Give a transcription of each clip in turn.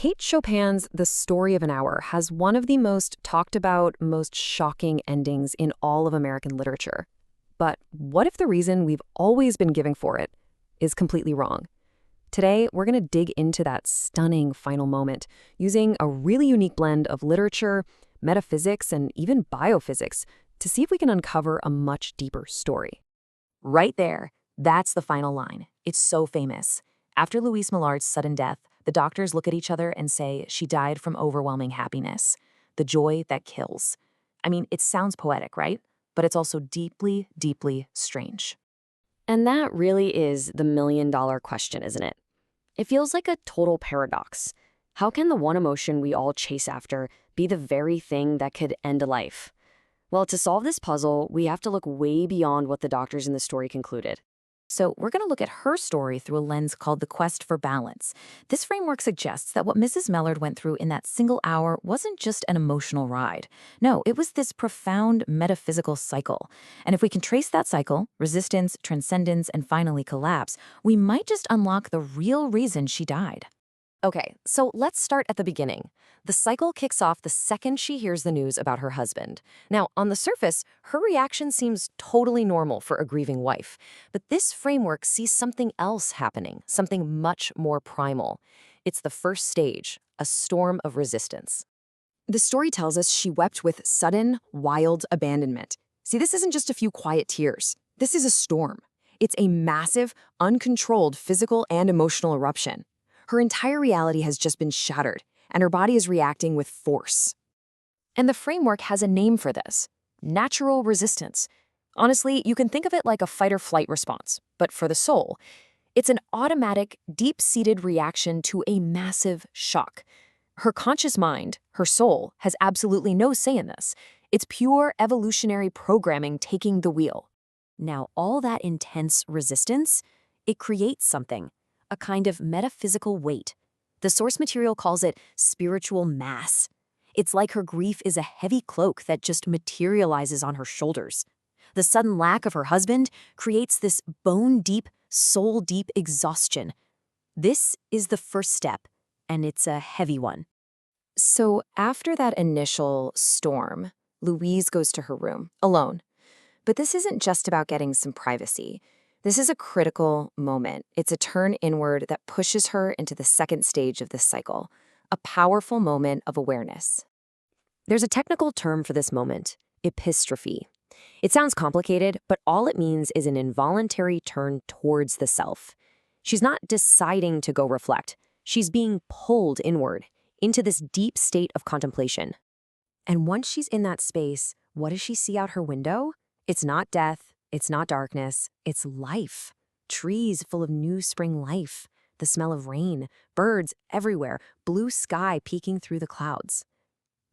Kate Chopin's The Story of an Hour has one of the most talked about, most shocking endings in all of American literature. But what if the reason we've always been giving for it is completely wrong? Today, we're going to dig into that stunning final moment using a really unique blend of literature, metaphysics, and even biophysics to see if we can uncover a much deeper story. Right there, that's the final line. It's so famous. After Louise Mallard's sudden death, the doctors look at each other and say she died from overwhelming happiness, the joy that kills. I mean, it sounds poetic, right? But it's also deeply, deeply strange. And that really is the million-dollar question, isn't it? It feels like a total paradox. How can the one emotion we all chase after be the very thing that could end a life? Well, to solve this puzzle, we have to look way beyond what the doctors in the story concluded. So we're going to look at her story through a lens called the quest for balance. This framework suggests that what Mrs. Mallard went through in that single hour wasn't just an emotional ride. No, it was this profound metaphysical cycle. And if we can trace that cycle, resistance, transcendence, and finally collapse, we might just unlock the real reason she died. Okay, so let's start at the beginning. The cycle kicks off the second she hears the news about her husband. Now, on the surface, her reaction seems totally normal for a grieving wife. But this framework sees something else happening, something much more primal. It's the first stage, a storm of resistance. The story tells us she wept with sudden, wild abandonment. See, this isn't just a few quiet tears. This is a storm. It's a massive, uncontrolled physical and emotional eruption. Her entire reality has just been shattered, and her body is reacting with force. And the framework has a name for this: natural resistance. Honestly, you can think of it like a fight-or-flight response, but for the soul, it's an automatic, deep-seated reaction to a massive shock. Her conscious mind, her soul, has absolutely no say in this. It's pure evolutionary programming taking the wheel. Now, all that intense resistance, it creates something. A kind of metaphysical weight. The source material calls it spiritual mass. It's like her grief is a heavy cloak that just materializes on her shoulders. The sudden lack of her husband creates this bone-deep, soul-deep exhaustion. This is the first step, and it's a heavy one. So after that initial storm, Louise goes to her room, alone. But this isn't just about getting some privacy. This is a critical moment. It's a turn inward that pushes her into the second stage of this cycle, a powerful moment of awareness. There's a technical term for this moment, epistrophe. It sounds complicated, but all it means is an involuntary turn towards the self. She's not deciding to go reflect. She's being pulled inward, into this deep state of contemplation. And once she's in that space, what does she see out her window? It's not death. It's not darkness, it's life. Trees full of new spring life, the smell of rain, birds everywhere, blue sky peeking through the clouds.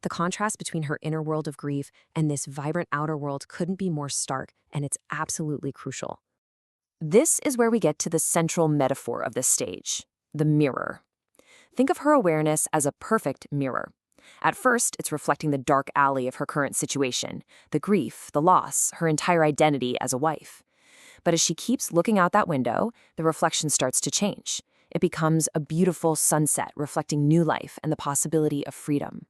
The contrast between her inner world of grief and this vibrant outer world couldn't be more stark, and it's absolutely crucial. This is where we get to the central metaphor of this stage, the mirror. Think of her awareness as a perfect mirror. At first, it's reflecting the dark alley of her current situation, the grief, the loss, her entire identity as a wife. But as she keeps looking out that window, the reflection starts to change. It becomes a beautiful sunset reflecting new life and the possibility of freedom.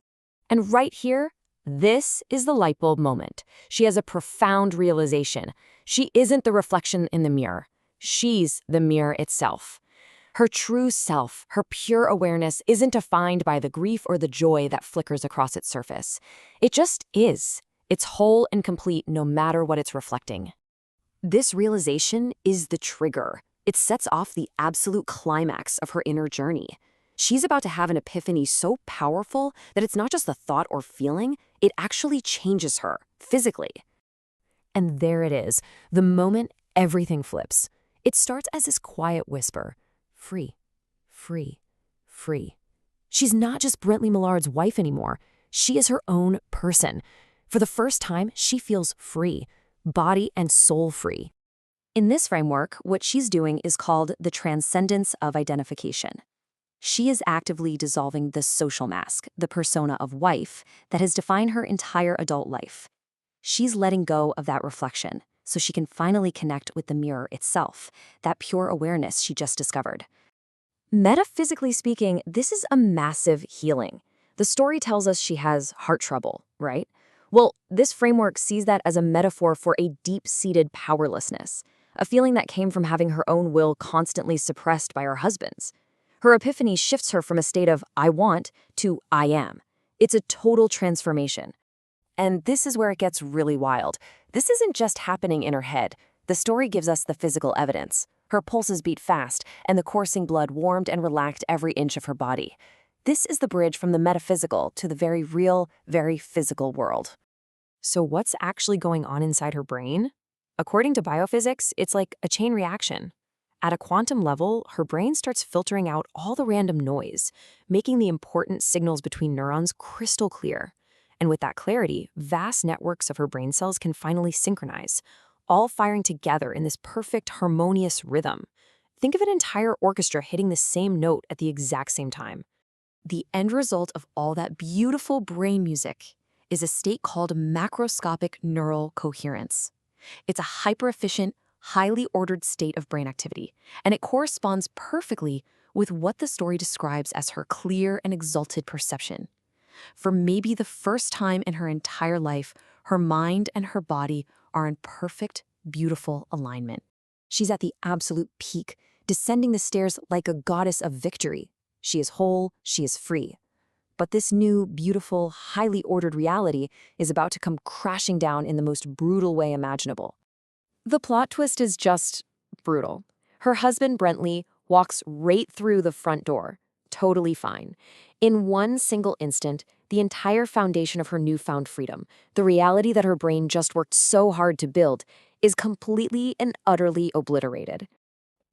And right here, this is the light bulb moment. She has a profound realization. She isn't the reflection in the mirror. She's the mirror itself. Her true self, her pure awareness, isn't defined by the grief or the joy that flickers across its surface. It just is. It's whole and complete no matter what it's reflecting. This realization is the trigger. It sets off the absolute climax of her inner journey. She's about to have an epiphany so powerful that it's not just a thought or feeling, it actually changes her, physically. And there it is, the moment everything flips. It starts as this quiet whisper. Free, free, free. She's not just Brently Mallard's wife anymore. She is her own person. For the first time, she feels free, body and soul free. In this framework, what she's doing is called the transcendence of identification. She is actively dissolving the social mask, the persona of wife, that has defined her entire adult life. She's letting go of that reflection, so she can finally connect with the mirror itself, that pure awareness she just discovered. Metaphysically speaking, this is a massive healing. The story tells us she has heart trouble, right? Well, this framework sees that as a metaphor for a deep-seated powerlessness, a feeling that came from having her own will constantly suppressed by her husband's. Her epiphany shifts her from a state of I want to I am. It's a total transformation. And this is where it gets really wild. This isn't just happening in her head. The story gives us the physical evidence. Her pulses beat fast, and the coursing blood warmed and relaxed every inch of her body. This is the bridge from the metaphysical to the very real, very physical world. So what's actually going on inside her brain? According to biophysics, it's like a chain reaction. At a quantum level, her brain starts filtering out all the random noise, making the important signals between neurons crystal clear. And with that clarity, vast networks of her brain cells can finally synchronize, all firing together in this perfect, harmonious rhythm. Think of an entire orchestra hitting the same note at the exact same time. The end result of all that beautiful brain music is a state called macroscopic neural coherence. It's a hyper-efficient, highly ordered state of brain activity, and it corresponds perfectly with what the story describes as her clear and exalted perception. For maybe the first time in her entire life, her mind and her body are in perfect, beautiful alignment. She's at the absolute peak, descending the stairs like a goddess of victory. She is whole, she is free. But this new, beautiful, highly ordered reality is about to come crashing down in the most brutal way imaginable. The plot twist is just brutal. Her husband, Brently, walks right through the front door, totally fine. In one single instant, the entire foundation of her newfound freedom, the reality that her brain just worked so hard to build, is completely and utterly obliterated.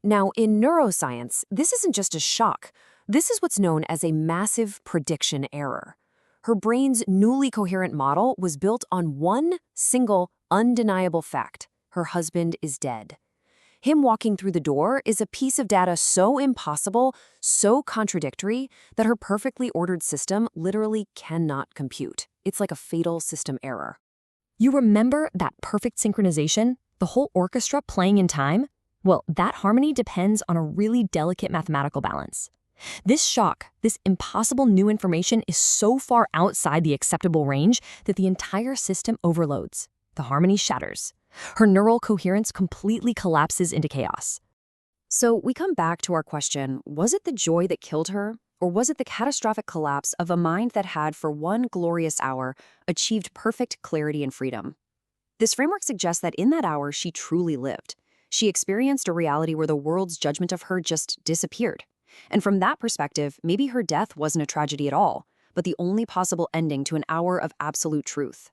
Now, in neuroscience, this isn't just a shock. This is what's known as a massive prediction error. Her brain's newly coherent model was built on one single, undeniable fact. Her husband is dead. Him walking through the door is a piece of data so impossible, so contradictory, that her perfectly ordered system literally cannot compute. It's like a fatal system error. You remember that perfect synchronization? The whole orchestra playing in time? Well, that harmony depends on a really delicate mathematical balance. This shock, this impossible new information is so far outside the acceptable range that the entire system overloads. The harmony shatters. Her neural coherence completely collapses into chaos. So we come back to our question, was it the joy that killed her, or was it the catastrophic collapse of a mind that had, for one glorious hour, achieved perfect clarity and freedom? This framework suggests that in that hour, she truly lived. She experienced a reality where the world's judgment of her just disappeared. And from that perspective, maybe her death wasn't a tragedy at all, but the only possible ending to an hour of absolute truth.